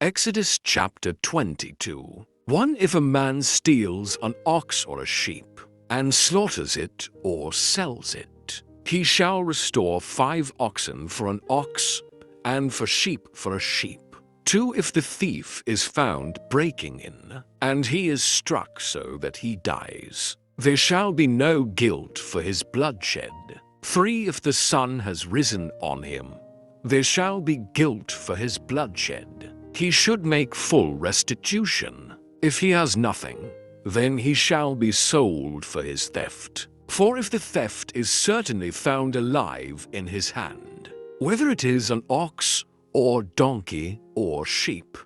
Exodus chapter 22. 1. If a man steals an ox or a sheep, and slaughters it or sells it, he shall restore 5 oxen for an ox, and for sheep for a sheep. 2. If the thief is found breaking in, and he is struck so that he dies, there shall be no guilt for his bloodshed. 3. If the sun has risen on him, there shall be guilt for his bloodshed. He should make full restitution. If he has nothing, then he shall be sold for his theft. 4. If the theft is certainly found alive in his hand, whether it is an ox or donkey or sheep,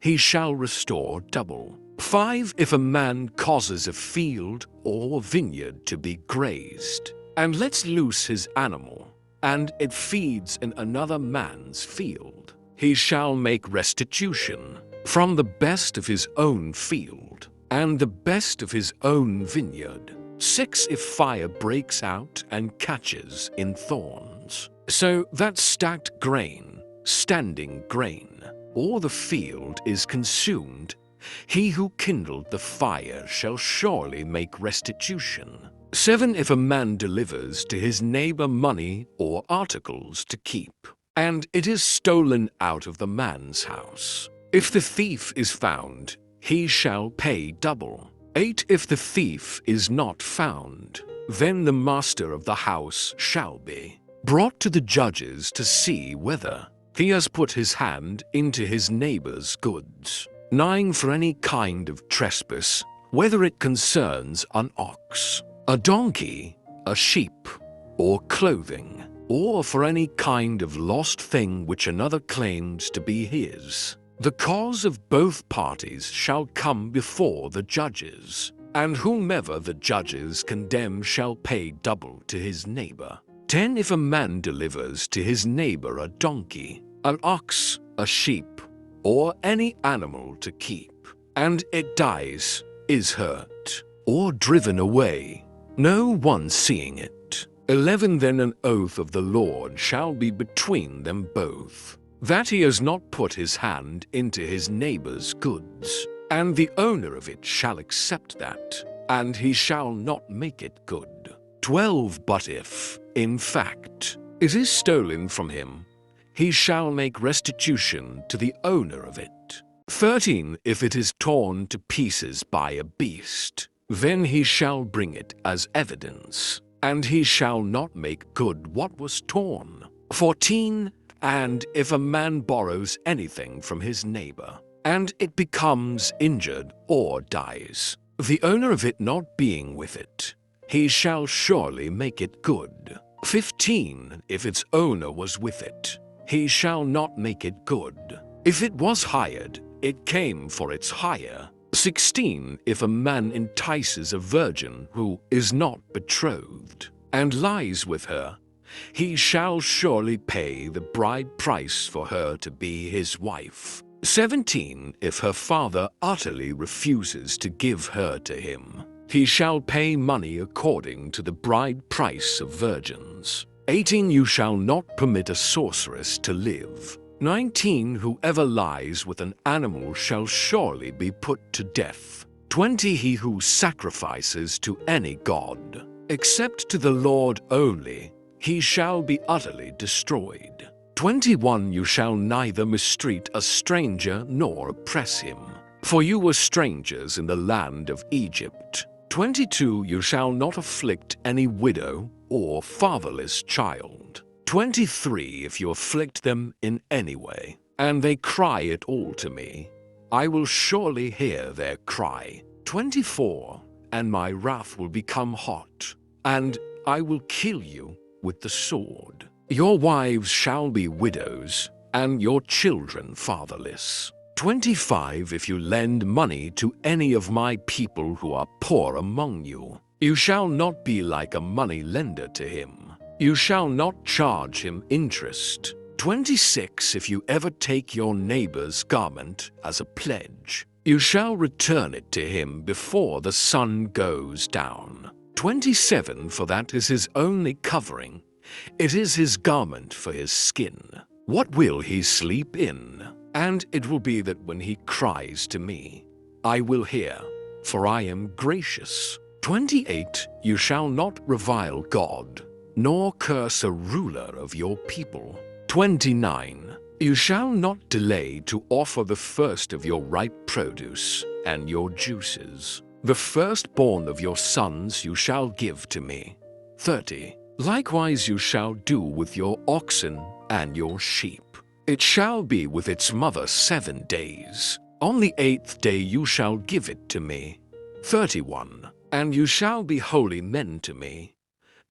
he shall restore double. 5. If a man causes a field or vineyard to be grazed, and lets loose his animal, and it feeds in another man's field, he shall make restitution from the best of his own field and the best of his own vineyard. 6. If fire breaks out and catches in thorns, so that stacked grain, standing grain, or the field is consumed, he who kindled the fire shall surely make restitution. 7. If a man delivers to his neighbor money or articles to keep, and it is stolen out of the man's house, if the thief is found, he shall pay double. 8. If the thief is not found, then the master of the house shall be brought to the judges to see whether he has put his hand into his neighbor's goods. 9. For any kind of trespass, whether it concerns an ox, a donkey, a sheep, or clothing, or for any kind of lost thing which another claims to be his, the cause of both parties shall come before the judges, and whomever the judges condemn shall pay double to his neighbor. 10. If a man delivers to his neighbor a donkey, an ox, a sheep, or any animal to keep, and it dies, is hurt, or driven away, no one seeing it. 11. Then an oath of the Lord shall be between them both, that he has not put his hand into his neighbor's goods, and the owner of it shall accept that, and he shall not make it good. 12. But if, in fact, it is stolen from him, he shall make restitution to the owner of it. 13. If it is torn to pieces by a beast, then he shall bring it as evidence, and he shall not make good what was torn. 14. And if a man borrows anything from his neighbor, and it becomes injured or dies, the owner of it not being with it, he shall surely make it good. 15. If its owner was with it, he shall not make it good. If it was hired, it came for its hire. 16. If a man entices a virgin who is not betrothed, and lies with her, he shall surely pay the bride price for her to be his wife. 17. If her father utterly refuses to give her to him, he shall pay money according to the bride price of virgins. 18. You shall not permit a sorceress to live. 19. Whoever lies with an animal shall surely be put to death. 20. He who sacrifices to any god, except to the Lord only, he shall be utterly destroyed. 21. You shall neither mistreat a stranger nor oppress him, for you were strangers in the land of Egypt. 22. You shall not afflict any widow or fatherless child. 23. If you afflict them in any way, and they cry at all to me, I will surely hear their cry. 24. And my wrath will become hot, and I will kill you with the sword. Your wives shall be widows, and your children fatherless. 25. If you lend money to any of my people who are poor among you, you shall not be like a money lender to him. You shall not charge him interest. 26. If you ever take your neighbor's garment as a pledge, you shall return it to him before the sun goes down. 27. For that is his only covering. It is his garment for his skin. What will he sleep in? And it will be that when he cries to me, I will hear, for I am gracious. 28. You shall not revile God, nor curse a ruler of your people. 29. You shall not delay to offer the first of your ripe produce and your juices. The firstborn of your sons you shall give to me. 30. Likewise you shall do with your oxen and your sheep. It shall be with its mother 7 days. On the 8th day you shall give it to me. 31. And you shall be holy men to me.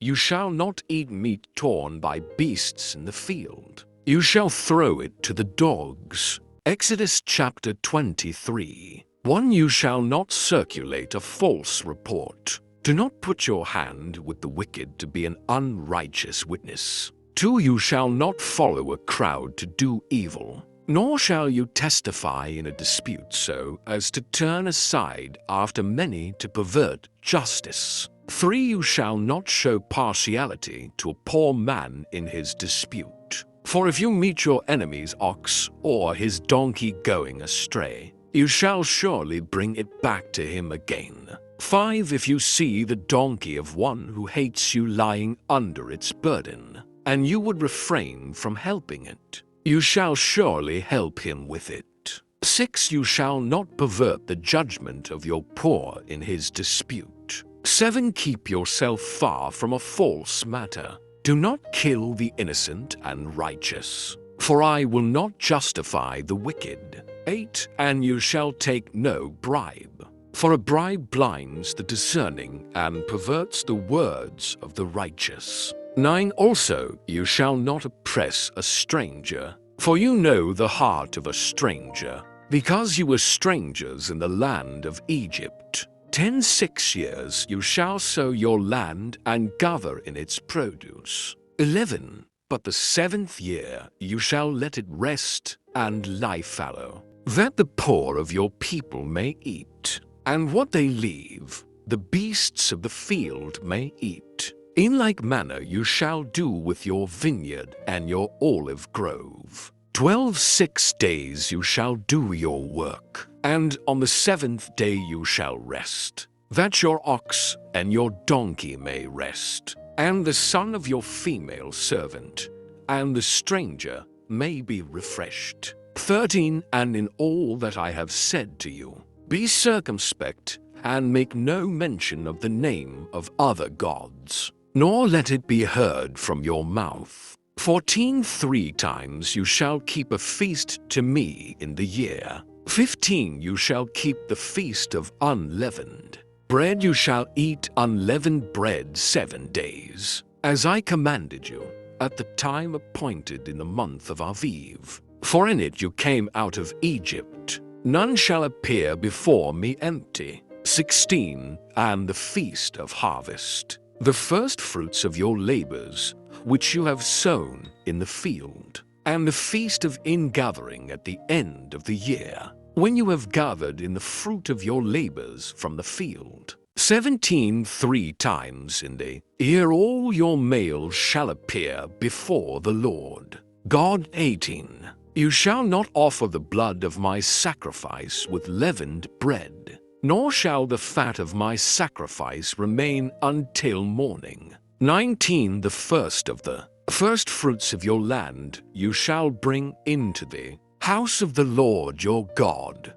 You shall not eat meat torn by beasts in the field. You shall throw it to the dogs. Exodus chapter 23. 1. You shall not circulate a false report. Do not put your hand with the wicked to be an unrighteous witness. 2. You shall not follow a crowd to do evil, nor shall you testify in a dispute so as to turn aside after many to pervert justice. 3. You shall not show partiality to a poor man in his dispute. For if you meet your enemy's ox or his donkey going astray, you shall surely bring it back to him again. 5. If you see the donkey of one who hates you lying under its burden, and you would refrain from helping it, you shall surely help him with it. 6. You shall not pervert the judgment of your poor in his dispute. 7. Keep yourself far from a false matter. Do not kill the innocent and righteous, for I will not justify the wicked. 8. And you shall take no bribe, for a bribe blinds the discerning and perverts the words of the righteous. 9. Also, you shall not oppress a stranger, for you know the heart of a stranger, because you were strangers in the land of Egypt. 10. 6 years you shall sow your land and gather in its produce. 11. But the 7th year you shall let it rest and lie fallow, that the poor of your people may eat, and what they leave, the beasts of the field may eat. In like manner you shall do with your vineyard and your olive grove. 12. 6 days you shall do your work, and on the 7th day you shall rest, that your ox and your donkey may rest, and the son of your female servant, and the stranger may be refreshed. 13. And in all that I have said to you, be circumspect, and make no mention of the name of other gods, nor let it be heard from your mouth. 14. 3 times you shall keep a feast to me in the year. 15. You shall keep the feast of unleavened bread. You shall eat unleavened bread 7 days, as I commanded you, at the time appointed in the month of Aviv. For in it you came out of Egypt. None shall appear before me empty. 16. And the feast of harvest, the firstfruits of your labors, which you have sown in the field, and the feast of ingathering at the end of the year, when you have gathered in the fruit of your labors from the field. 17. 3 times in the year all your males shall appear before the Lord God. 18. You shall not offer the blood of my sacrifice with leavened bread, nor shall the fat of my sacrifice remain until morning. 19. The first of the firstfruits of your land you shall bring into the house of the Lord your God.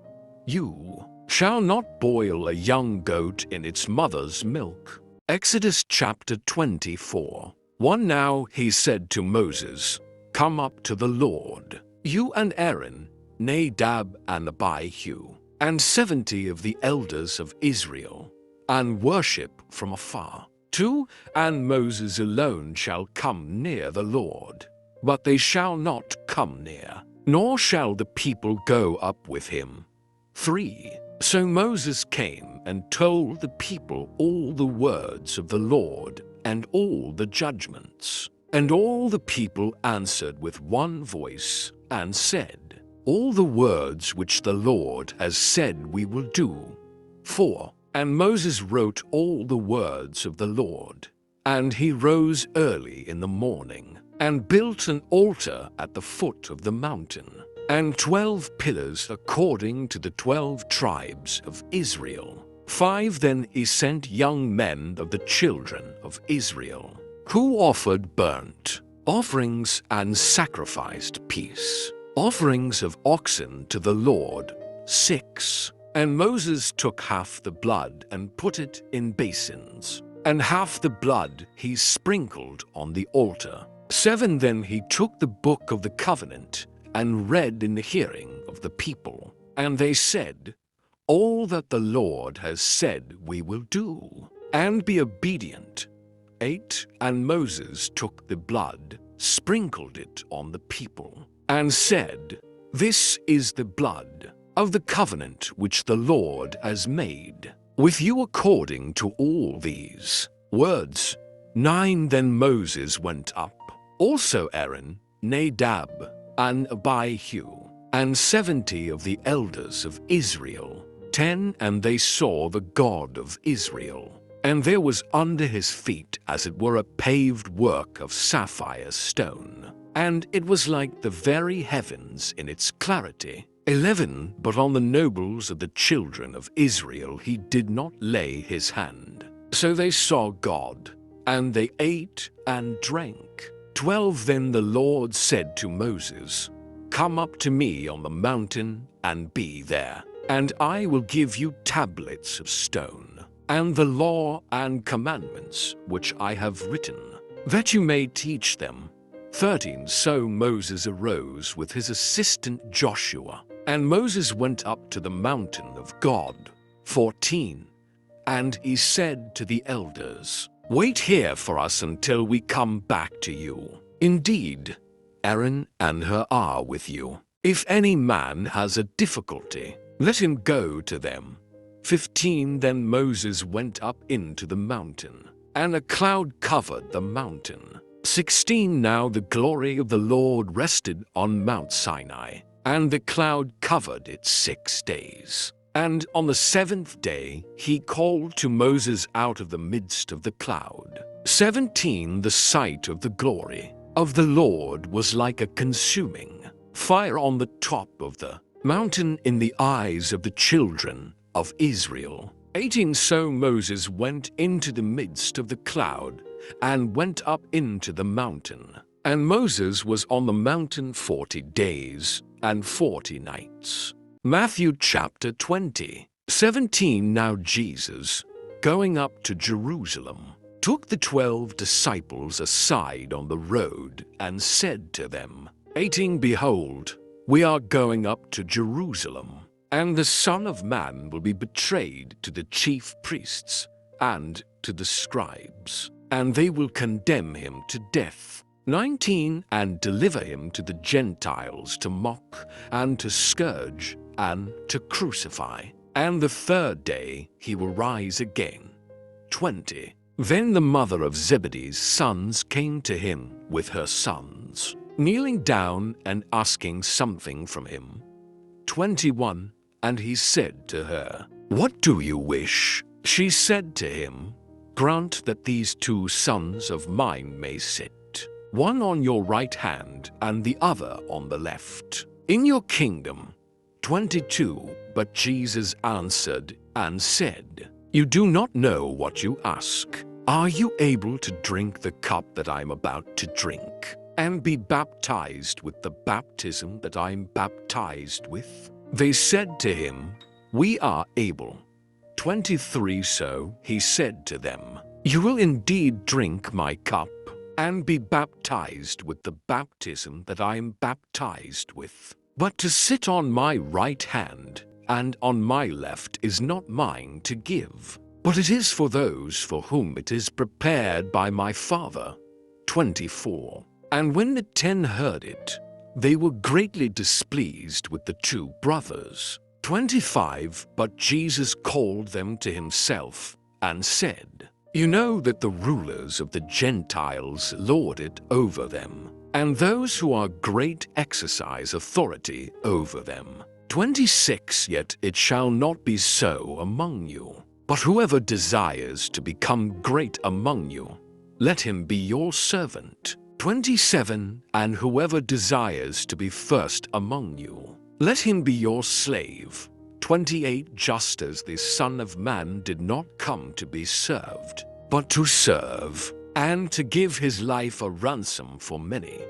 You shall not boil a young goat in its mother's milk. Exodus chapter 24. 1. Now he said to Moses, Come up to the Lord, you and Aaron, Nadab and Abihu, and 70 of the elders of Israel, and worship from afar. 2. And Moses alone shall come near the Lord, but they shall not come near, nor shall the people go up with him. 3. So Moses came and told the people all the words of the Lord and all the judgments. And all the people answered with one voice and said, All the words which the Lord has said we will do. 4. And Moses wrote all the words of the Lord. And he rose early in the morning, and built an altar at the foot of the mountain, and 12 pillars according to the 12 tribes of Israel. 5 Then he sent young men of the children of Israel, who offered burnt offerings and sacrificed peace offerings of oxen to the Lord. 6 And Moses took half the blood and put it in basins, and half the blood he sprinkled on the altar. 7 Then he took the book of the covenant and read in the hearing of the people, and they said, "All that the Lord has said we will do, and be obedient." 8 And Moses took the blood, sprinkled it on the people, and said, "This is the blood of the covenant which the Lord has made with you according to all these words." 9 Then Moses went up, also Aaron, Nadab, and Abihu, and 70 of the elders of Israel. 10 And they saw the God of Israel, and there was under his feet as it were a paved work of sapphire stone, and it was like the very heavens in its clarity. 11 But on the nobles of the children of Israel he did not lay his hand. So they saw God, and they ate and drank. 12 Then the Lord said to Moses, "Come up to me on the mountain and be there, and I will give you tablets of stone, and the law and commandments which I have written, that you may teach them." 13 So Moses arose with his assistant Joshua, and Moses went up to the mountain of God. 14 And he said to the elders, "Wait here for us until we come back to you. Indeed, Aaron and Hur are with you. If any man has a difficulty, let him go to them." 15 Then Moses went up into the mountain, and a cloud covered the mountain. 16 Now the glory of the Lord rested on Mount Sinai, and the cloud covered it 6 days. And on the 7th day he called to Moses out of the midst of the cloud. 17 The sight of the glory of the Lord was like a consuming fire on the top of the mountain in the eyes of the children of Israel. 18 So Moses went into the midst of the cloud and went up into the mountain. And Moses was on the mountain 40 days and 40 nights. Matthew chapter 20. 17 Now Jesus, going up to Jerusalem, took the 12 disciples aside on the road and said to them, 18 Behold, we are going up to Jerusalem, and the Son of Man will be betrayed to the chief priests and to the scribes, and they will condemn him to death. 19 And deliver him to the Gentiles to mock and to scourge and to crucify. And the 3rd day he will rise again. 20 Then the mother of Zebedee's sons came to him with her sons, kneeling down and asking something from him. 21 And he said to her, "What do you wish?" She said to him, "Grant that these 2 sons of mine may sit, one on your right hand and the other on the left, in your kingdom." 22 But Jesus answered and said, "You do not know what you ask. Are you able to drink the cup that I am about to drink, and be baptized with the baptism that I am baptized with?" They said to him, "We are able." 23 So he said to them, "You will indeed drink my cup, and be baptized with the baptism that I am baptized with. But to sit on my right hand and on my left is not mine to give, but it is for those for whom it is prepared by my Father." 24 And when the 10 heard it, they were greatly displeased with the 2 brothers. 25 But Jesus called them to himself and said, "You know that the rulers of the Gentiles lord it over them, and those who are great exercise authority over them. 26 Yet it shall not be so among you, but whoever desires to become great among you, let him be your servant. 27 And whoever desires to be first among you, let him be your slave. 28 Just as the Son of Man did not come to be served, but to serve, and to give his life a ransom for many.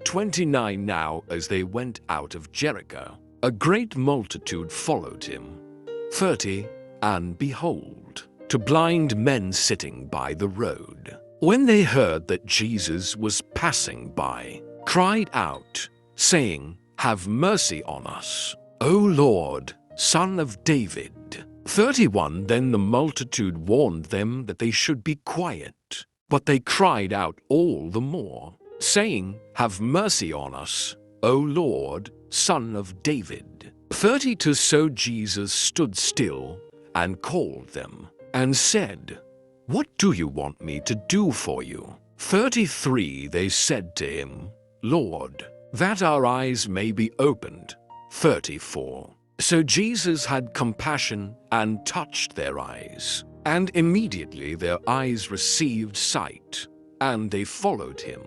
29 Now as they went out of Jericho, a great multitude followed him. 30 And behold, two blind men sitting by the road, when they heard that Jesus was passing by, cried out, saying, Have mercy on us, O Lord, Son of David. 31 Then the multitude warned them that they should be quiet, but they cried out all the more, saying, Have mercy on us, O Lord, Son of David. 32 So Jesus stood still and called them, and said, What do you want me to do for you? 33 They said to him, Lord, that our eyes may be opened. 34 So Jesus had compassion and touched their eyes, and immediately their eyes received sight, and they followed him.